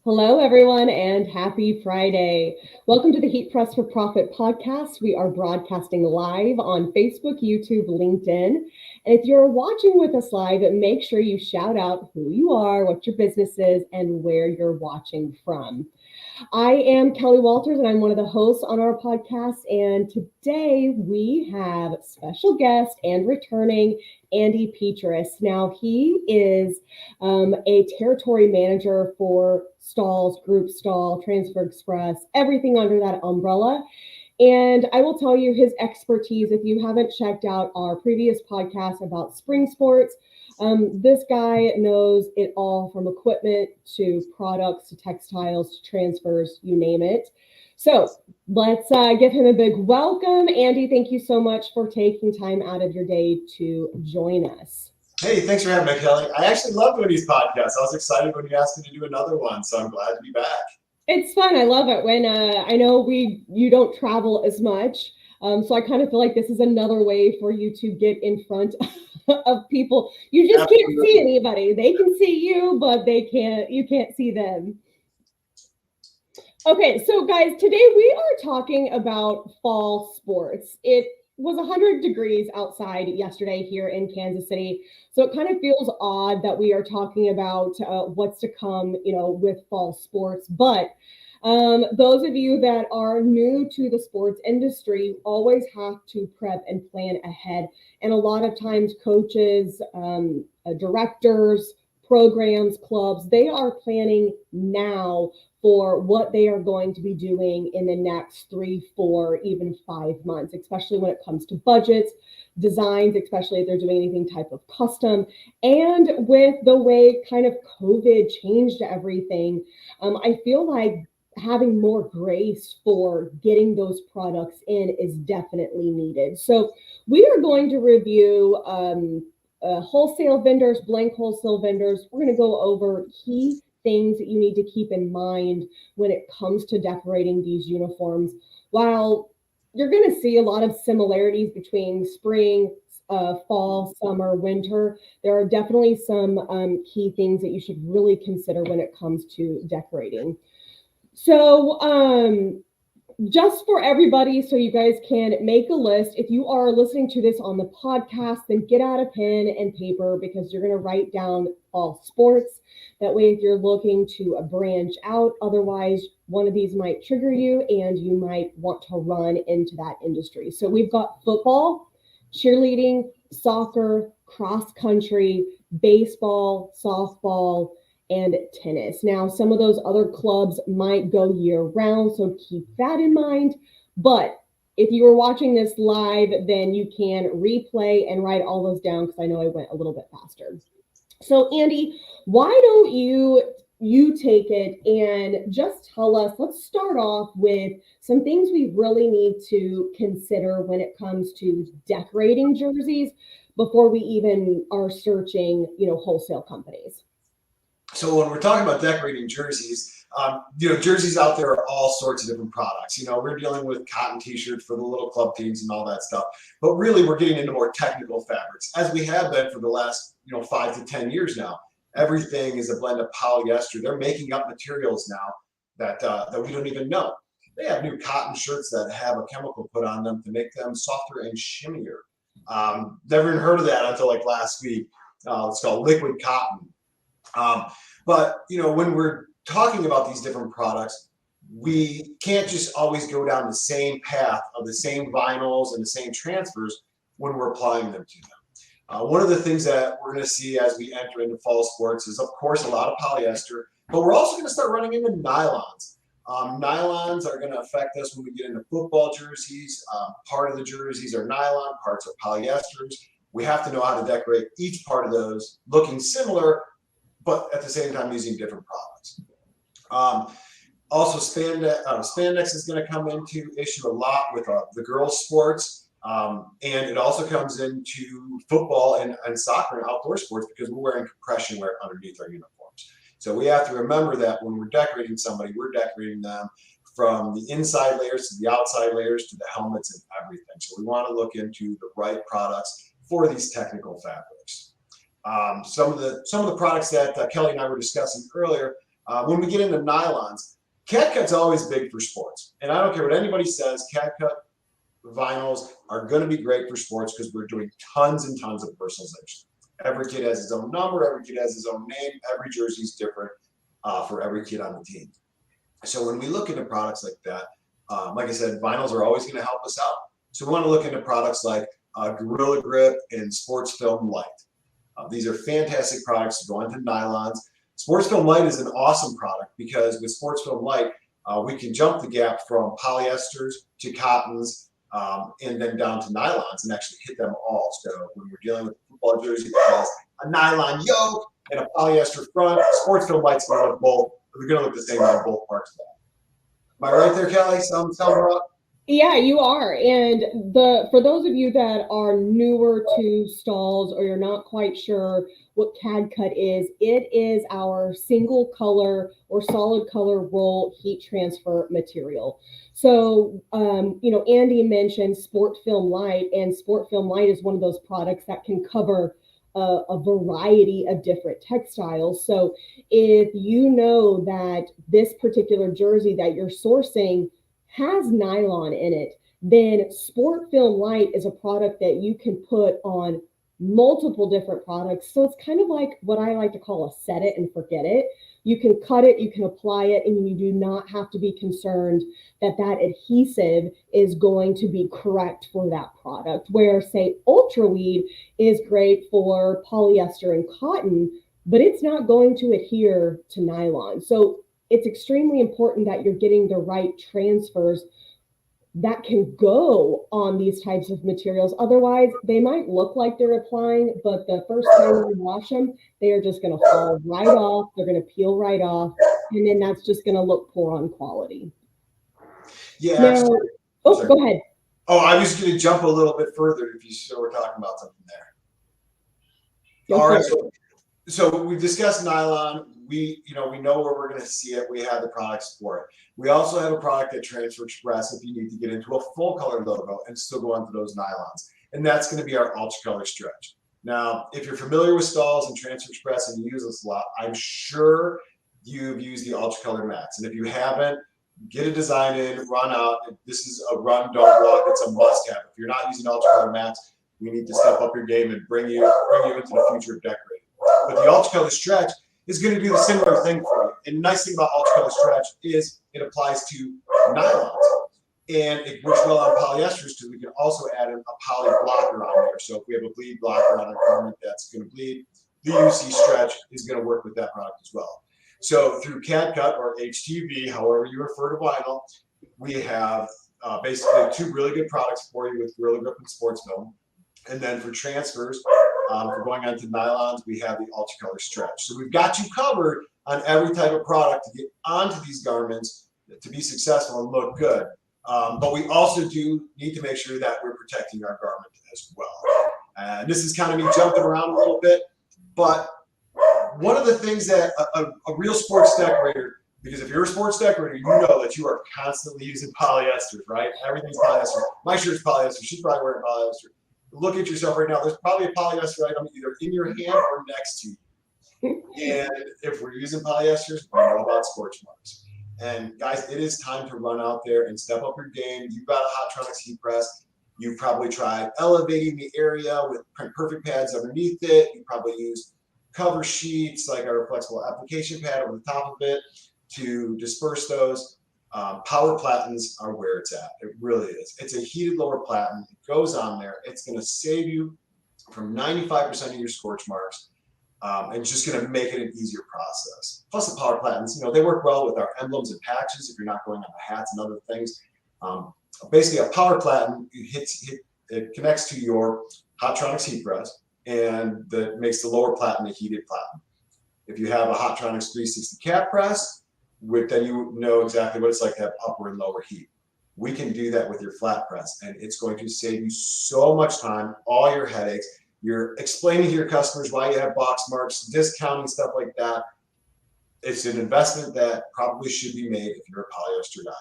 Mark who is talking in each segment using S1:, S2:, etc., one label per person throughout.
S1: Hello, everyone, and happy Friday. Welcome to the Heat Press for Profit podcast. We are broadcasting live on Facebook, YouTube, LinkedIn. And if you're watching with us live, make sure you shout out who you are, what your business is, and where you're watching from. I am Kelly Walters, and I'm one of the hosts on our podcast. And today we have special guest and returning Andy Petrous. Now, he is a territory manager for STAHLS, Group Stall, Transfer Express, everything under that umbrella. And I will tell you his expertise. If you haven't checked out our previous podcast about spring sports, this guy knows it all, from equipment to products to textiles to transfers, you name it. So let's give him a big welcome. Andy, thank you so much for taking time out of your day to join us.
S2: Hey, thanks for having me, Kelly. I actually love doing these podcasts. I was excited when you asked me to do another one, so I'm glad to be back.
S1: It's fun. I love it when I know you don't travel as much. So I kind of feel like this is another way for you to get in front of people. You just can't see anybody. They can see you, but you can't see them. Okay, so guys, today we are talking about fall sports. It was 100 degrees outside yesterday here in Kansas City. So it kind of feels odd that we are talking about what's to come, with fall sports. But those of you that are new to the sports industry always have to prep and plan ahead. And a lot of times coaches, directors, programs, clubs, they are planning now for what they are going to be doing in the next 3, 4, even 5 months, especially when it comes to budgets, designs, especially if they're doing anything type of custom. And with the way kind of COVID changed everything, I feel like having more grace for getting those products in is definitely needed. So we are going to review wholesale vendors, blank wholesale vendors. We're going to go over key things that you need to keep in mind when it comes to decorating these uniforms. While you're going to see a lot of similarities between spring, fall, summer, winter, there are definitely some key things that you should really consider when it comes to decorating. So just for everybody, so you guys can make a list. If you are listening to this on the podcast, then get out a pen and paper, because you're going to write down fall sports. That way, if you're looking to branch out, otherwise one of these might trigger you and you might want to run into that industry. So we've got football, cheerleading, soccer, cross country, baseball, softball, and tennis. Now, some of those other clubs might go year round, so keep that in mind. But if you were watching this live, then you can replay and write all those down, because I know I went a little bit faster. So Andy, why don't you take it and just tell us, let's start off with some things we really need to consider when it comes to decorating jerseys before we even are searching, wholesale companies.
S2: So when we're talking about decorating jerseys, jerseys out there are all sorts of different products. We're dealing with cotton t-shirts for the little club teams and all that stuff. But really, we're getting into more technical fabrics, as we have been for the last 5 to 10 years now. Everything is a blend of polyester. They're making up materials now that we don't even know. They have new cotton shirts that have a chemical put on them to make them softer and shimmier. Never even heard of that until like last week. It's called liquid cotton. But when we're talking about these different products, we can't just always go down the same path of the same vinyls and the same transfers when we're applying them to them. One of the things that we're going to see as we enter into fall sports is, of course, a lot of polyester, but we're also going to start running into nylons. Nylons are going to affect us when we get into football jerseys. Part of the jerseys are nylon, parts are polyesters. We have to know how to decorate each part of those looking similar, but at the same time using different products. Also, spandex is going to come into issue a lot with the girls' sports, and it also comes into football and soccer and outdoor sports, because we're wearing compression wear underneath our uniforms. So we have to remember that when we're decorating somebody, we're decorating them from the inside layers to the outside layers to the helmets and everything. So we want to look into the right products for these technical fabrics. Some of the products that Kelly and I were discussing earlier When we get into nylons, cat cut's always big for sports. And I don't care what anybody says, cat cut vinyls are going to be great for sports because we're doing tons and tons of personalization. Every kid has his own number, every kid has his own name, every jersey is different for every kid on the team. So when we look into products like that, like I said, vinyls are always going to help us out. So we want to look into products like Gorilla Grip and Sports Film Light. These are fantastic products to go into nylons. Sports Film Light is an awesome product because with Sports Film Light, we can jump the gap from polyesters to cottons and then down to nylons and actually hit them all. So when we're dealing with a football jersey that has a nylon yoke and a polyester front, Sports Film Light's going to look both. They're going to look the same on both parts of that. Am I right there, Kelly? Sound right?
S1: Yeah, you are. And for those of you that are newer to STAHLS or you're not quite sure what CAD cut is, it is our single color or solid color roll heat transfer material. So, Andy mentioned Sport Film Light, and Sport Film Light is one of those products that can cover a variety of different textiles. So if you know that this particular jersey that you're sourcing has nylon in it, then Sport Film Light is a product that you can put on multiple different products. So it's kind of like what I like to call a set it and forget it. You can cut it, you can apply it, and you do not have to be concerned that that adhesive is going to be correct for that product. Where, say, Ultra Weed is great for polyester and cotton, but it's not going to adhere to nylon. So it's extremely important that you're getting the right transfers that can go on these types of materials. Otherwise, they might look like they're applying, but the first time you wash them, they are just going to fall right off. They're going to peel right off. And then that's just going to look poor on quality.
S2: Yeah.
S1: Now, go ahead.
S2: Oh, I was going to jump a little bit further if you still were talking about something there. All right. So we've discussed nylon. We know where we're going to see it. We have the products for it. We also have a product at Transfer Express if you need to get into a full color logo and still go onto those nylons. And that's going to be our Ultra Color Stretch. Now, if you're familiar with STAHLS and Transfer Express and you use this a lot, I'm sure you've used the Ultra Color Max. And if you haven't, get a design in, run out. This is a run, don't walk. It's a must have. If you're not using Ultra Color Max, we need to step up your game and bring you into the future of decorating. But the Ultra Color Stretch is going to do the similar thing for you. And the nice thing about Ultra Color Stretch is it applies to nylons. And it works well on polyesters because we can also add in a poly blocker on there. So if we have a bleed blocker on a garment that's going to bleed, the UC Stretch is going to work with that product as well. So through CAD Cut or HTV, however you refer to vinyl, we have basically two really good products for you with Gorilla Grip and Sports Film. And then for transfers, for going on to nylons, we have the Ultra Color Stretch. So we've got you covered on every type of product to get onto these garments to be successful and look good. But we also do need to make sure that we're protecting our garment as well. And this is kind of me jumping around a little bit, but one of the things that a real sports decorator, because if you're a sports decorator, you know that you are constantly using polyesters, right? Everything's polyester. My shirt's polyester. She's probably wearing polyester. Look at yourself right now. There's probably a polyester item either in your hand or next to you. And if we're using polyesters, we know about scorch marks. And guys, it is time to run out there and step up your game. You've got a Hotronix heat press. You've probably tried elevating the area with print perfect pads underneath it. You probably use cover sheets like our flexible application pad over the top of it to disperse those. Power platens are where it's at. It really is. It's a heated lower platen. It goes on there. It's going to save you from 95% of your scorch marks. And it's just going to make it an easier process. Plus the power platens, they work well with our emblems and patches if you're not going on the hats and other things. Basically a power platen, it connects to your Hotronix heat press and that makes the lower platen a heated platen. If you have a Hotronix 360 cap press, then you know exactly what it's like to have upper and lower heat. We can do that with your flat press, and it's going to save you so much time, all your headaches. You're explaining to your customers why you have box marks, discounting, stuff like that. It's an investment that probably should be made if you're a polyester guy.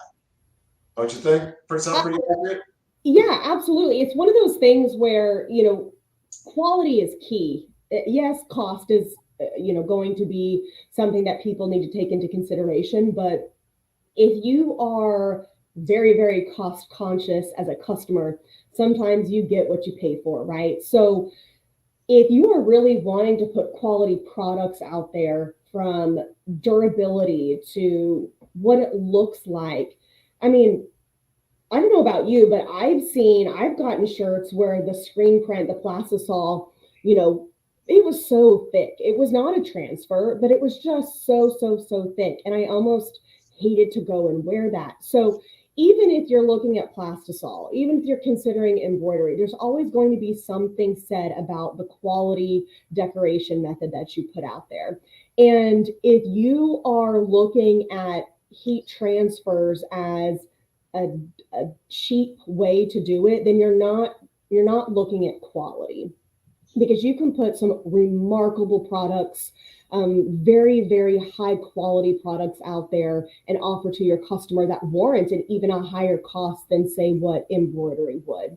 S2: Don't you think? Pretty accurate?
S1: Yeah, absolutely. It's one of those things where, quality is key. Yes, cost is going to be something that people need to take into consideration. But if you are very, very cost conscious as a customer, sometimes you get what you pay for, right? So if you are really wanting to put quality products out there, from durability to what it looks like, I mean, I don't know about you, but I've gotten shirts where the screen print, the plastisol, you know, it was so thick. It was not a transfer, but it was just so thick. And I almost hated to go and wear that. So even if you're looking at plastisol, even if you're considering embroidery, there's always going to be something said about the quality decoration method that you put out there. And if you are looking at heat transfers as a, a cheap way to do it, then you're not looking at quality, because you can put some remarkable products, very high quality products out there and offer to your customer that warrant an even a higher cost than, say, what embroidery would.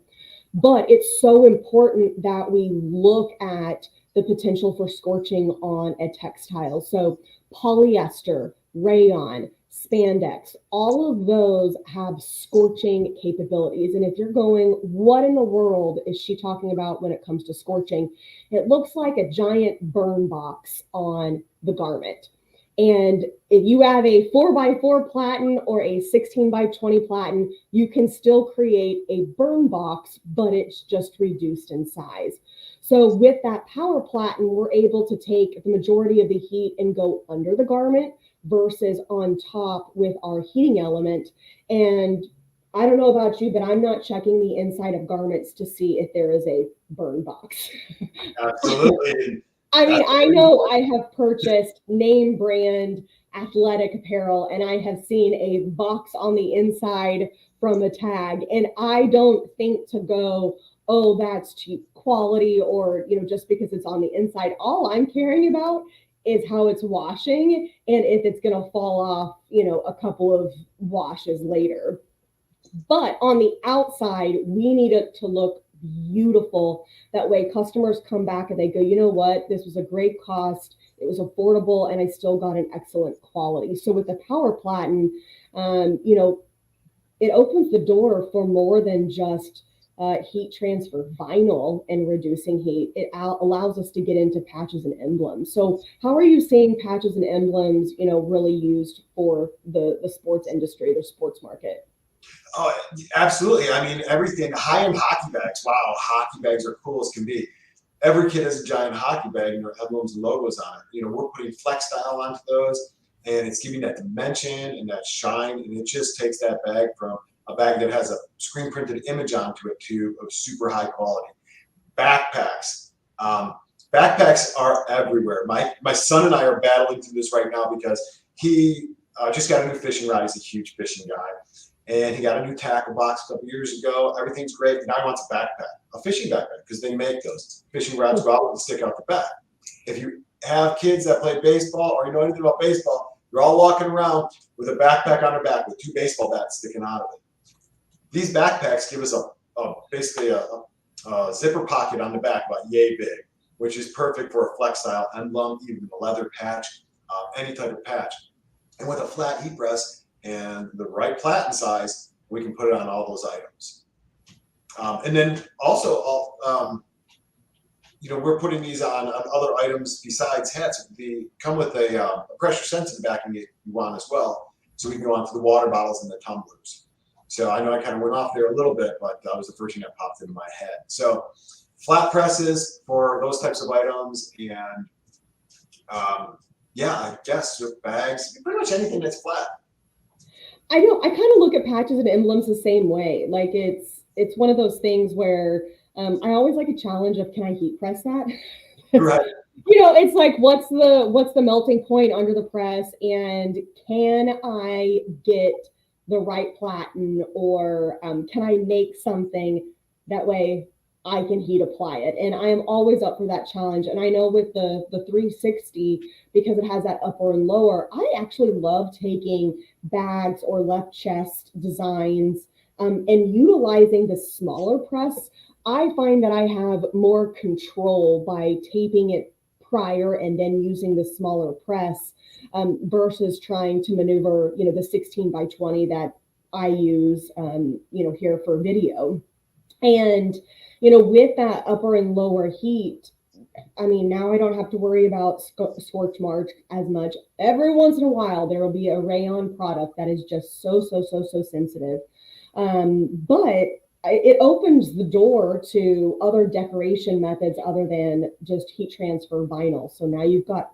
S1: But it's so important that we look at the potential for scorching on a textile. So polyester, rayon, spandex, all of those have scorching capabilities. And if you're going, what in the world is she talking about when it comes to scorching? It looks like a giant burn box on the garment. And if you have a 4x4 platen or a 16x20 platen, you can still create a burn box, but it's just reduced in size. So with that power platen, we're able to take the majority of the heat and go under the garment versus on top with our heating element. And I don't know about you, but I'm not checking the inside of garments to see if there is a burn box.
S2: Absolutely.
S1: I mean,
S2: That's
S1: I
S2: very
S1: know I
S2: important.
S1: have purchased name brand athletic apparel and I have seen a box on the inside from a tag, and I don't think to go, oh, that's cheap quality, or, just because it's on the inside. All I'm caring about is how it's washing and if it's going to fall off, a couple of washes later. But on the outside, we need it to look beautiful. That way, customers come back and they go, you know what? This was a great cost. It was affordable, and I still got an excellent quality. So with the Power Platen, um, you know, it opens the door for more than just heat transfer vinyl and reducing heat. It allows us to get into patches and emblems. So how are you seeing patches and emblems, really used for the sports industry, the sports market?
S2: Oh, absolutely. I mean, everything high-end hockey bags. Wow, hockey bags are cool as can be. Every kid has a giant hockey bag and there are emblems and logos on it. We're putting flex style onto those, and it's giving that dimension and that shine, and it just takes that bag from a bag that has a screen printed image onto it to a super high quality. Backpacks. Um, Backpacks are everywhere. My son and I are battling through this right now because he just got a new fishing rod. He's a huge fishing guy, and he got a new tackle box a couple years ago. Everything's great. Now he wants a backpack, a fishing backpack, because they make those. Fishing rods go out and stick out the back. If you have kids that play baseball or you know anything about baseball, you're all walking around with a backpack on their back with two baseball bats sticking out of it. These backpacks give us basically a zipper pocket on the back about yay big, which is perfect for a flex style emblem, even a leather patch, any type of patch. And with a flat heat press and the right platen size, we can put it on all those items. And then also, we're putting these on other items besides hats. They come with a pressure sensitive backing you want as well, so we can go on to the water bottles and the tumblers. So I know I kind of went off there a little bit, but that was the first thing that popped into my head. So flat presses for those types of items, and yeah, I guess with bags, pretty much anything that's flat.
S1: I know I kind of look at patches and emblems the same way. Like it's one of those things where I always like a challenge of, can I heat press that?
S2: Right.
S1: It's like, what's the melting point under the press, and can I get the right platen, or can I make something that way I can heat apply it? And I am always up for that challenge. And I know with the 360, because it has that upper and lower, I actually love taking bags or left chest designs, and utilizing the smaller press. I find that I have more control by taping it prior and then using the smaller press versus trying to maneuver, the 16 by 20 that I use, here for video. And, with that upper and lower heat, I mean, now I don't have to worry about scorch marks as much. Every once in a while, there will be a rayon product that is just so sensitive. But it opens the door to other decoration methods other than just heat transfer vinyl. So now you've got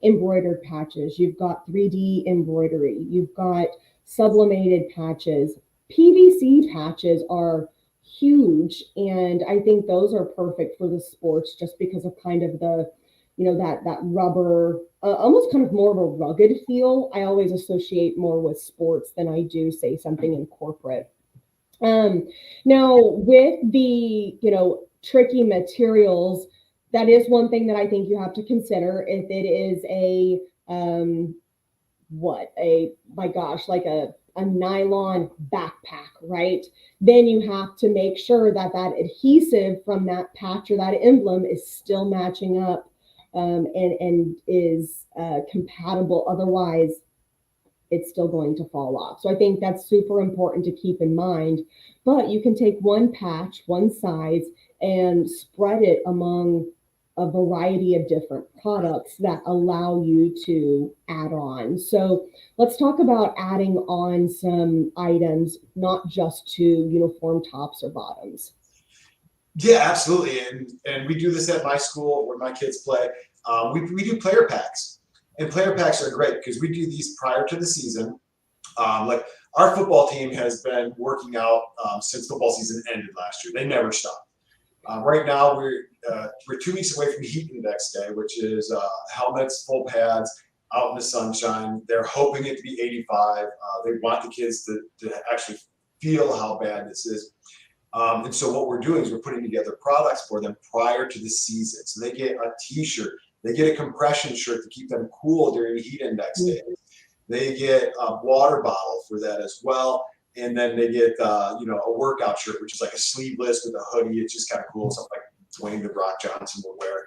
S1: embroidered patches, you've got 3D embroidery, you've got sublimated patches. PVC patches are huge, and I think those are perfect for the sports just because of kind of the that rubber, almost kind of more of a rugged feel. I always associate more with sports than I do say something in corporate. Now with the tricky materials, that is one thing that I think you have to consider. If it is a my gosh, like a nylon backpack, right? Then you have to make sure that that adhesive from that patch or that emblem is still matching up, and is compatible. Otherwise, it's still going to fall off. So I think that's super important to keep in mind. But you can take one patch, one size, and spread it among a variety of different products that allow you to add on. So let's talk about adding on some items, not just to uniform tops or bottoms.
S2: Yeah, absolutely. And we do this at my school where my kids play. We do player packs, and player packs are great because we do these prior to the season. Like our football team has been working out since football season ended last year. They never stopped. Right now, we're 2 weeks away from Heat Index Day, which is helmets, full pads, out in the sunshine. They're hoping it to be 85. They want the kids to actually feel how bad this is. And so what we're doing is we're putting together products for them prior to the season. So they get a T-shirt, they get a compression shirt to keep them cool during Heat Index Day. They get a water bottle for that as well. And then they get, a workout shirt, which is like a sleeveless with a hoodie. It's just kind of cool. Something like Dwayne "The Rock" Johnson will wear.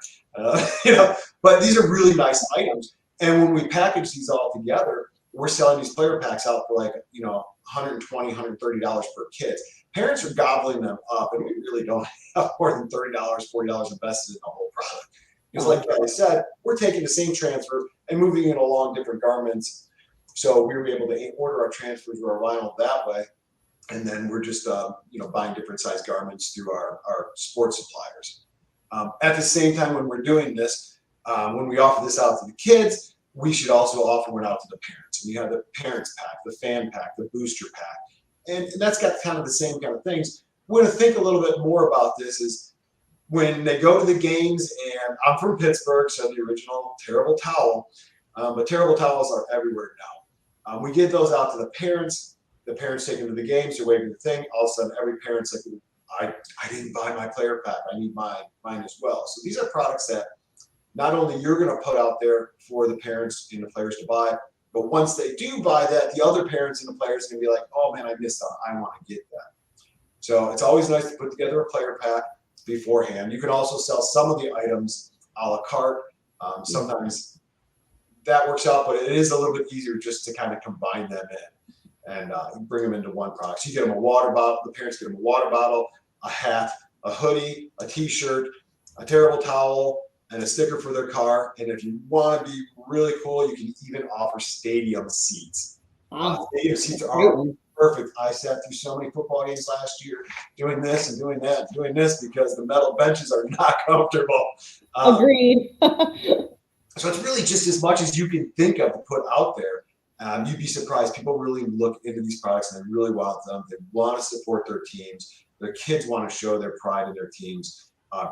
S2: But these are really nice items. And when we package these all together, we're selling these player packs out for like, $120, $130 per kid. Parents are gobbling them up, and we really don't have more than $30, $40 invested in the whole product. Because like Kelly said, we're taking the same transfer and moving it along different garments. So we were able to order our transfers or our vinyl that way. And then we're just, buying different size garments through our sports suppliers. At the same time, when we're doing this, when we offer this out to the kids, we should also offer one out to the parents. And you have the parents pack, the fan pack, the booster pack. And that's got kind of the same kind of things. We're going to think a little bit more about this is when they go to the games, and I'm from Pittsburgh, so the original terrible towel, but terrible towels are everywhere now. We get those out to the parents take them to the games, they're waving the thing. All of a sudden, every parent's like, I didn't buy my player pack. I need mine as well. So these are products that not only you're going to put out there for the parents and the players to buy, but once they do buy that, the other parents and the players are going to be like, oh man, I missed out. I want to get that. So it's always nice to put together a player pack beforehand. You can also sell some of the items a la carte. Sometimes that works out, but it is a little bit easier just to kind of combine them in and bring them into one product. So you get them a water bottle, the parents get them a water bottle, a hat, a hoodie, a T-shirt, a terrible towel, and a sticker for their car. And if you want to be really cool, you can even offer stadium seats. Stadium seats are perfect. I sat through so many football games last year doing this and doing that and doing this because the metal benches are not comfortable.
S1: Agreed.
S2: So it's really just as much as you can think of to put out there. You'd be surprised. People really look into these products and they really want them. They want to support their teams. Their kids want to show their pride in their teams.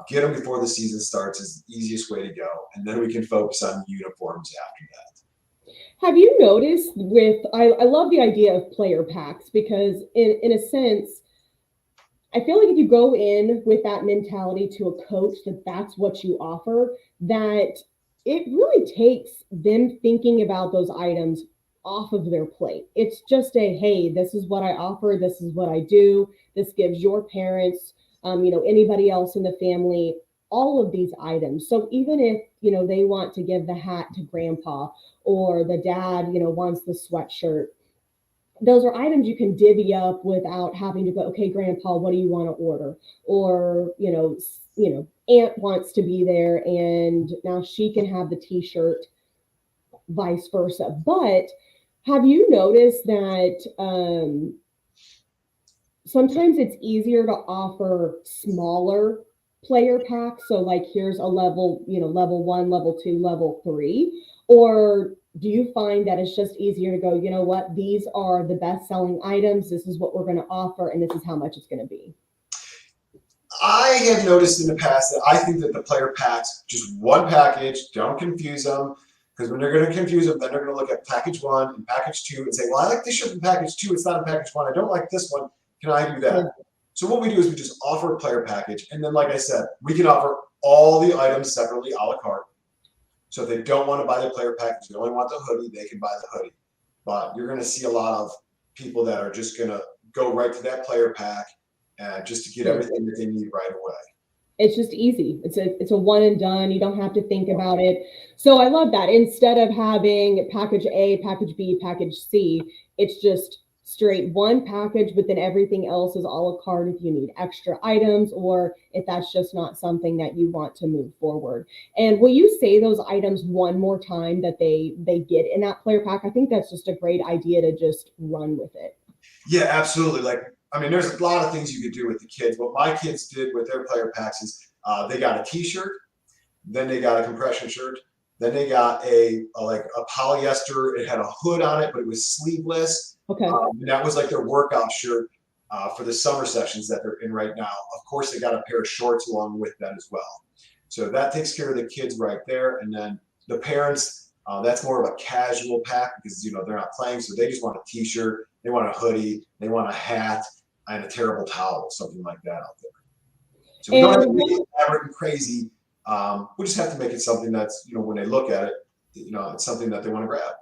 S2: Get them before the season starts is the easiest way to go. And then we can focus on uniforms after that.
S1: Have you noticed I love the idea of player packs because in a sense, I feel like if you go in with that mentality to a coach that that's what you offer, that it really takes them thinking about those items off of their plate. It's just hey, this is what I offer. This is what I do. This gives your parents, anybody else in the family all of these items. So even if, they want to give the hat to grandpa, or the dad, wants the sweatshirt, those are items you can divvy up without having to go, okay, grandpa, what do you want to order? Or, aunt wants to be there and now she can have the t-shirt, vice versa. But have you noticed that sometimes it's easier to offer smaller player packs? So like here's a level, level one, level two, level three. Or do you find that it's just easier to go, you know what, these are the best selling items, this is what we're going to offer, and this is how much it's going to be?
S2: I have noticed in the past that I think that the player packs, just one package, don't confuse them. Because when they're going to confuse them, then they're going to look at package one and package two and say, well, I like this shirt in package two. It's not in package one. I don't like this one. Can I do that?
S1: Yeah.
S2: So what we do is we just offer a player package. And then, like I said, we can offer all the items separately a la carte. So if they don't want to buy the player package, they only want the hoodie, they can buy the hoodie. But you're going to see a lot of people that are just going to go right to that player pack just to get everything that they need right away.
S1: It's just easy. It's a one and done. You don't have to think about it. So I love that. Instead of having package A, package B, package C, it's just straight one package, but then everything else is a la carte if you need extra items, or if that's just not something that you want to move forward. And will you say those items one more time that they get in that player pack? I think that's just a great idea to just run with it.
S2: Yeah, absolutely. There's a lot of things you could do with the kids. What my kids did with their player packs is they got a t-shirt, then they got a compression shirt, then they got a polyester. It had a hood on it, but it was sleeveless.
S1: Okay.
S2: And that was like their workout shirt for the summer sessions that they're in right now. Of course, they got a pair of shorts along with that as well. So that takes care of the kids right there. And then the parents, that's more of a casual pack because, they're not playing. So they just want a t-shirt, they want a hoodie, they want a hat, and a terrible towel, something like that out there. So we don't have to make it elaborate and crazy. We just have to make it something that's, when they look at it, it's something that they want to grab.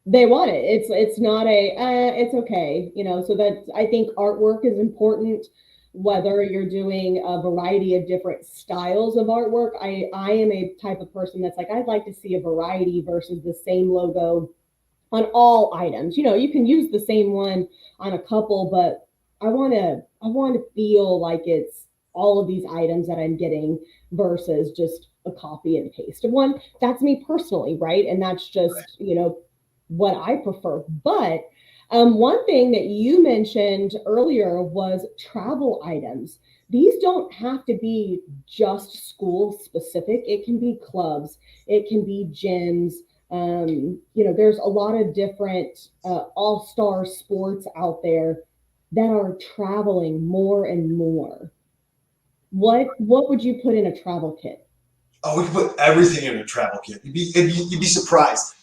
S1: They want it. It's not it's okay. So that I think artwork is important, whether you're doing a variety of different styles of artwork. I am a type of person that's like, I'd like to see a variety versus the same logo on all items. You can use the same one on a couple, but I want to feel like it's all of these items that I'm getting versus just a copy and paste of one. That's me personally, right? And that's just, what I prefer. But one thing that you mentioned earlier was travel items. These don't have to be just school specific. It can be clubs, it can be gyms. There's a lot of different all-star sports out there that are traveling more and more. What would you put in a travel kit?
S2: Oh, we can put everything in a travel kit. You'd be surprised.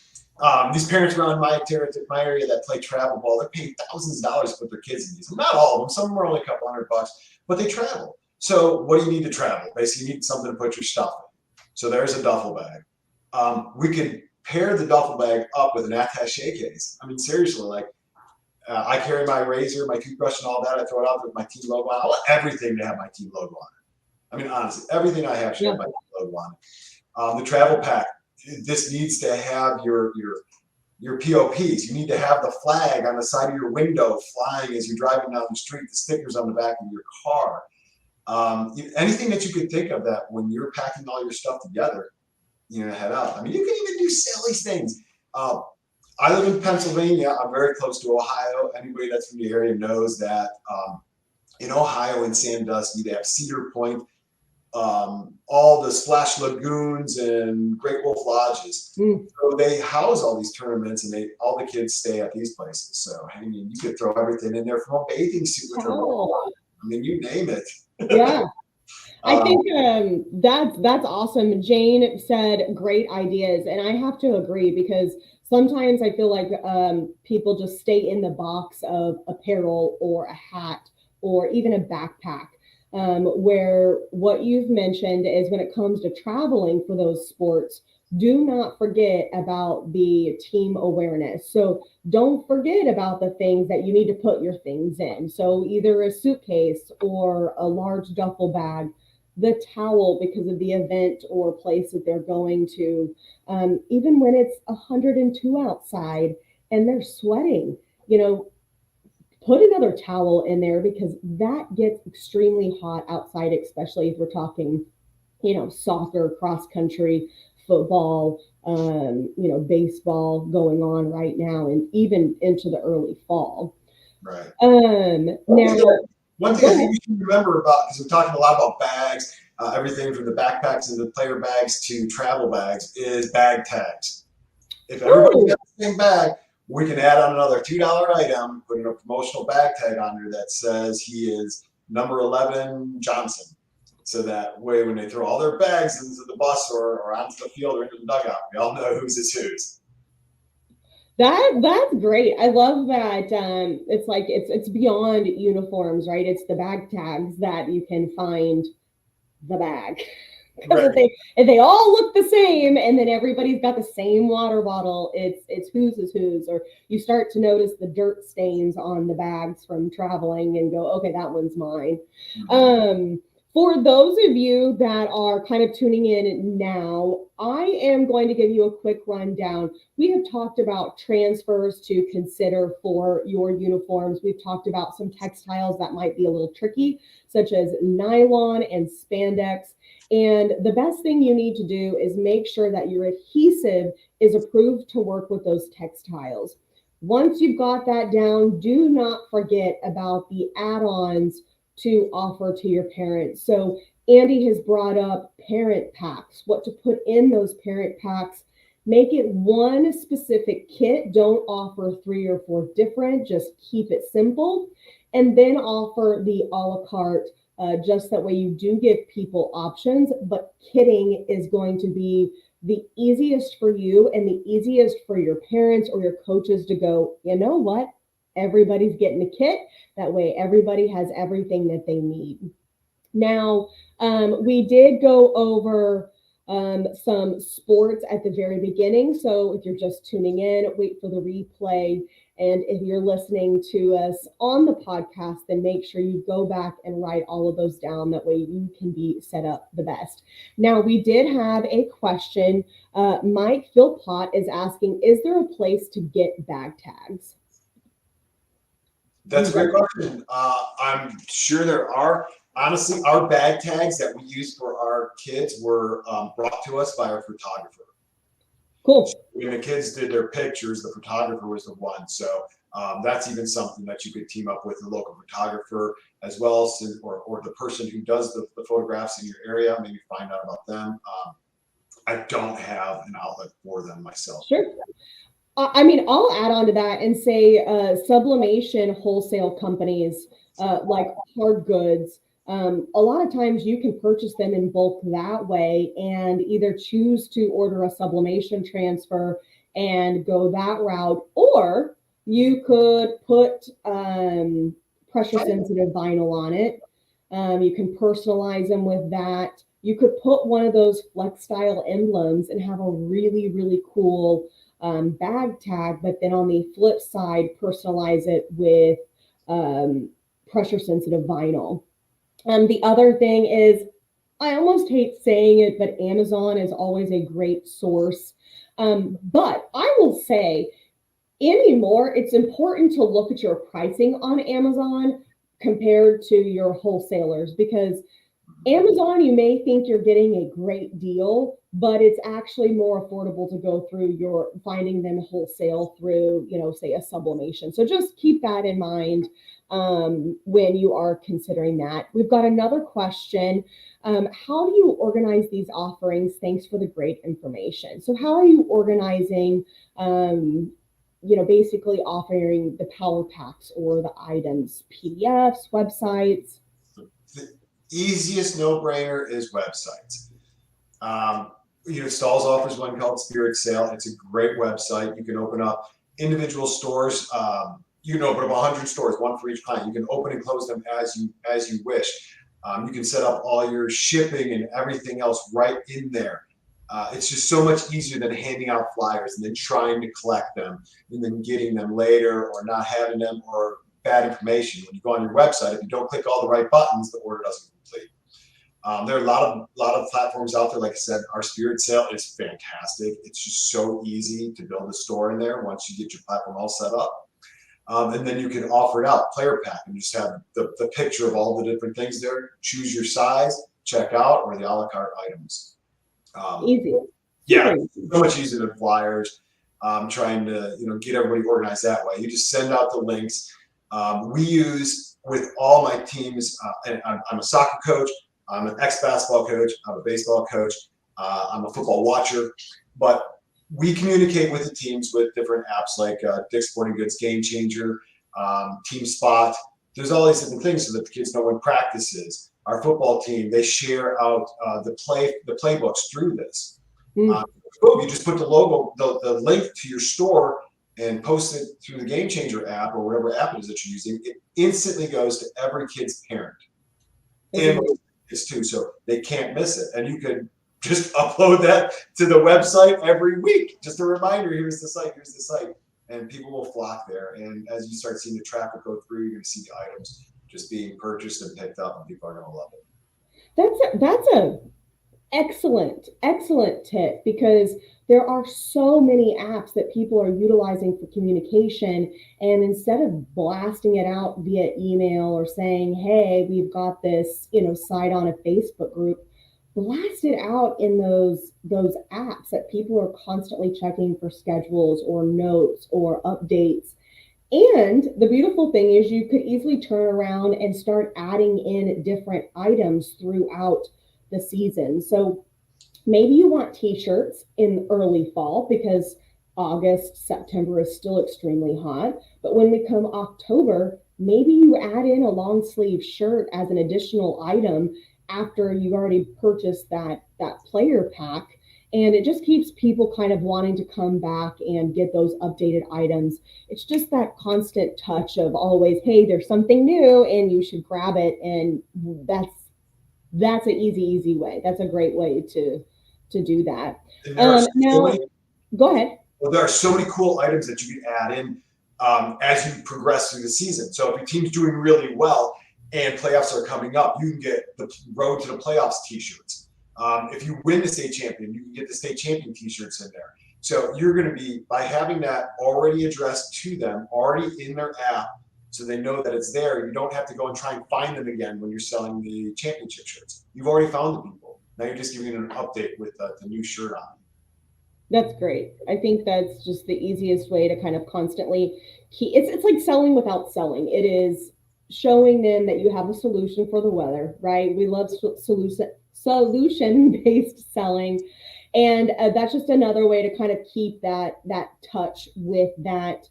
S2: These parents around my area that play travel ball, they're paying thousands of dollars to put their kids in these. Not all of them. Some of them are only a couple $100, but they travel. So what do you need to travel? Basically, you need something to put your stuff in. So there's a duffel bag. We could pair the duffel bag up with an attaché case. Seriously, I carry my razor, my toothbrush, and all that. I throw it out there with my team logo on. I want everything to have my team logo on it. Honestly, everything I have should have my team logo on it. The travel pack, this needs to have your POPs. You need to have the flag on the side of your window flying as you're driving down the street, the stickers on the back of your car. Anything that you could think of that when you're packing all your stuff together, head out. You can even do silly things. I live in Pennsylvania. I'm very close to Ohio. Anybody that's from the area knows that in Ohio, in Sandusky, they have Cedar Point, all the Splash Lagoons and Great Wolf Lodges. So they house all these tournaments, and all the kids stay at these places. So you could throw everything in there from a bathing suit with you name it.
S1: Yeah. I think that's awesome. Jane said great ideas, and I have to agree because sometimes I feel like people just stay in the box of apparel or a hat or even a backpack. Where what you've mentioned is when it comes to traveling for those sports, do not forget about the team awareness. So don't forget about the things that you need to put your things in. So either a suitcase or a large duffel bag. the towel because of the event or place that they're going to, even when it's 102 outside and they're sweating, you know, put another towel in there because that gets extremely hot outside, especially if we're talking, soccer, cross country, football, baseball going on right now, and even into the early fall.
S2: Right.
S1: Now,
S2: One thing I think we should remember about, because we're talking a lot about bags, everything from the backpacks and the player bags to travel bags, is bag tags. If everybody's got the same bag, we can add on another $2 item, put in a promotional bag tag on there that says he is number 11 Johnson. So that way, when they throw all their bags into the bus or onto the field or into the dugout, we all know whose is whose.
S1: That's great. I love that. It's like it's beyond uniforms, right? It's the bag tags that you can find the bag. Because if they all look the same and then everybody's got the same water bottle, it's whose is whose. Or you start to notice the dirt stains on the bags from traveling and go, okay, that one's mine. Mm-hmm. For those of you that are kind of tuning in now, I am going to give you a quick rundown. We have talked about transfers to consider for your uniforms. We've talked about some textiles that might be a little tricky, such as nylon and spandex. And the best thing you need to do is make sure that your adhesive is approved to work with those textiles. Once you've got that down, do not forget about the add-ons to offer to your parents. So Andy has brought up parent packs, what to put in those parent packs. Make it one specific kit. Don't offer 3 or 4 different, just keep it simple. And then offer the a la carte, just that way you do give people options, but kitting is going to be the easiest for you and the easiest for your parents or your coaches to go, you know what? Everybody's getting a kit. That way everybody has everything that they need. Now, we did go over some sports at the very beginning. So if you're just tuning in, wait for the replay. And if you're listening to us on the podcast, then make sure you go back and write all of those down. That way you can be set up the best. Now, we did have a question. Mike Philpott is asking, is there a place to get bag tags?
S2: That's a great question. I'm sure there are. Honestly, our bag tags that we use for our kids were brought to us by our photographer.
S1: Cool.
S2: When the kids did their pictures, the photographer was the one. So that's even something that you could team up with a local photographer as well as, or the person who does the photographs in your area, maybe find out about them. I don't have an outlet for them myself.
S1: Sure. I mean, I'll add on to that and say sublimation wholesale companies like hard goods. A lot of times you can purchase them in bulk that way and either choose to order a sublimation transfer and go that route, or you could put pressure sensitive vinyl on it. You can personalize them with that. You could put one of those flex style emblems and have a really, really cool bag tag, but then on the flip side, personalize it with pressure sensitive vinyl. The other thing is, I almost hate saying it, but Amazon is always a great source. But I will say anymore, it's important to look at your pricing on Amazon compared to your wholesalers, because Amazon, you may think you're getting a great deal, but it's actually more affordable to go through your finding them wholesale through, say a sublimation. So just keep that in mind when you are considering that. We've got another question. How do you organize these offerings? Thanks for the great information. So how are you organizing, basically offering the power packs or the items, PDFs, websites?
S2: Easiest no-brainer is websites. Stahls offers one called Spirit Sale. It's a great website. You can open up individual stores. You can open up 100 stores, one for each client. You can open and close them as you wish. You can set up all your shipping and everything else right in there. It's just so much easier than handing out flyers and then trying to collect them and then getting them later or not having them or bad information. When you go on your website, if you don't click all the right buttons, the order doesn't complete. There are a lot of platforms out there. Like I said, our Spirit Sale is fantastic. It's just so easy to build a store in there once you get your platform all set up. And then you can offer it out, player pack, and just have the picture of all the different things there. Choose your size, check out, or the a la carte items.
S1: Easy.
S2: Yeah, so much easier than flyers. Trying to get everybody organized that way. You just send out the links. We use with all my teams. And I'm a soccer coach. I'm an ex-basketball coach. I'm a baseball coach. I'm a football watcher. But we communicate with the teams with different apps like Dick's Sporting Goods Game Changer, Team Spot. There's all these different things so that the kids know when practice is. Our football team, they share out the playbooks through this. You just put the logo, the link to your store and post it through the Game Changer app or whatever app it is that you're using. It instantly goes to every kid's parent and kids too, so they can't miss it. And you could just upload that to the website every week. Just a reminder, here's the site. And people will flock there. And as you start seeing the traffic go through, you're going to see the items just being purchased and picked up, and people are going to love it.
S1: That's a excellent tip, because there are so many apps that people are utilizing for communication, and instead of blasting it out via email or saying, hey, we've got this site on a Facebook group, blast it out in those apps that people are constantly checking for schedules or notes or updates. And the beautiful thing is you could easily turn around and start adding in different items throughout the season. So maybe you want t-shirts in early fall because August, September is still extremely hot. But when we come October, maybe you add in a long sleeve shirt as an additional item after you've already purchased that player pack. And it just keeps people kind of wanting to come back and get those updated items. It's just that constant touch of always, hey, there's something new and you should grab it. And that's an easy way. That's a great way to do that. Now, go ahead.
S2: Well, there are so many cool items that you can add in as you progress through the season. So if your team's doing really well and playoffs are coming up, you can get the Road to the Playoffs t-shirts. If you win the state champion, you can get the state champion t-shirts in there. So you're going to be, by having that already addressed to them, already in their app, so they know that it's there. You don't have to go and try and find them again when you're selling the championship shirts. You've already found the people. Now you're just giving an update with the new shirt on.
S1: That's great. I think that's just the easiest way to kind of constantly keep. It's like selling without selling. It is showing them that you have a solution for the weather, right? We love solution-based selling, and that's just another way to kind of keep that touch with that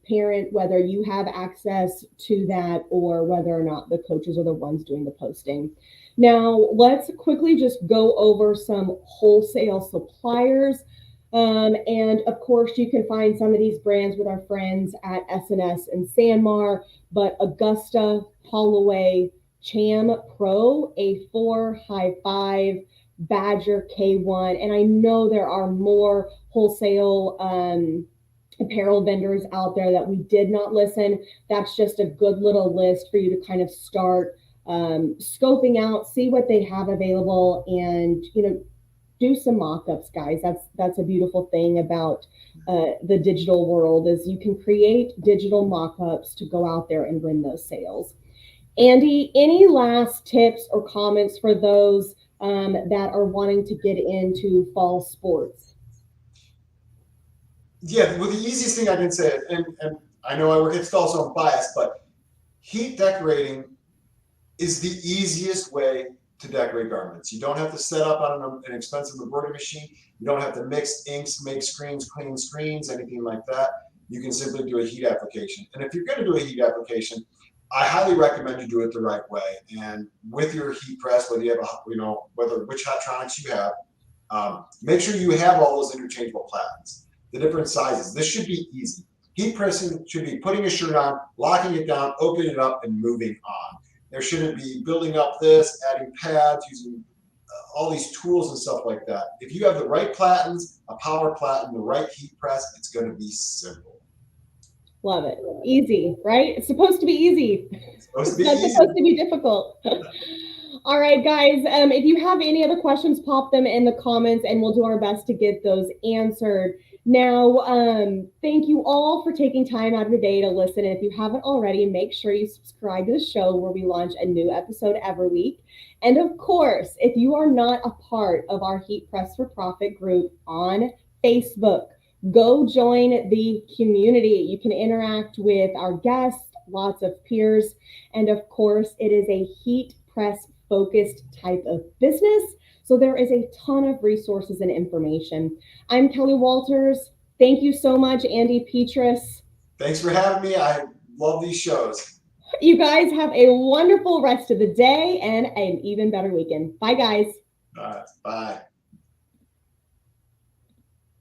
S1: parent, whether you have access to that or whether or not the coaches are the ones doing the posting. Now, let's quickly just go over some wholesale suppliers. And of course, you can find some of these brands with our friends at S&S and Sanmar, but Augusta, Holloway, Cham Pro, A4, High 5, Badger, K1, and I know there are more wholesale apparel vendors out there that we did not listen. That's just a good little list for you to kind of start scoping out, see what they have available, and do some mock-ups, guys. That's a beautiful thing about the digital world, is you can create digital mock-ups to go out there and win those sales. Andy, any last tips or comments for those that are wanting to get into fall sports?
S2: Yeah, well, the easiest thing I can say, and I know I work at Stahls, so I'm biased, but heat decorating is the easiest way to decorate garments. You don't have to set up on an expensive embroidery machine. You don't have to mix inks, make screens, clean screens, anything like that. You can simply do a heat application. And if you're going to do a heat application, I highly recommend you do it the right way. And with your heat press, whether you have which Hottronics you have, make sure you have all those interchangeable platens, the different sizes. This should be easy. Heat pressing should be putting a shirt on, locking it down, opening it up, and moving on. There shouldn't be building up this, adding pads, using all these tools and stuff like that. If you have the right platens, a power platen, the right heat press, it's going to be simple.
S1: Love it. Easy, right? It's supposed to be easy.
S2: It's supposed to be
S1: not
S2: easy.
S1: supposed to be difficult. All right, guys. If you have any other questions, pop them in the comments and we'll do our best to get those answered. Now, thank you all for taking time out of your day to listen. And if you haven't already, make sure you subscribe to the show where we launch a new episode every week. And of course, if you are not a part of our Heat Press for Profit group on Facebook, go join the community. You can interact with our guests, lots of peers, and of course, it is a heat press focused type of business. So there is a ton of resources and information. I'm Kelly Walters. Thank you so much, Andy Petrous.
S2: Thanks for having me. I love these shows.
S1: You guys have a wonderful rest of the day and an even better weekend. Bye, guys.
S2: All right. Bye.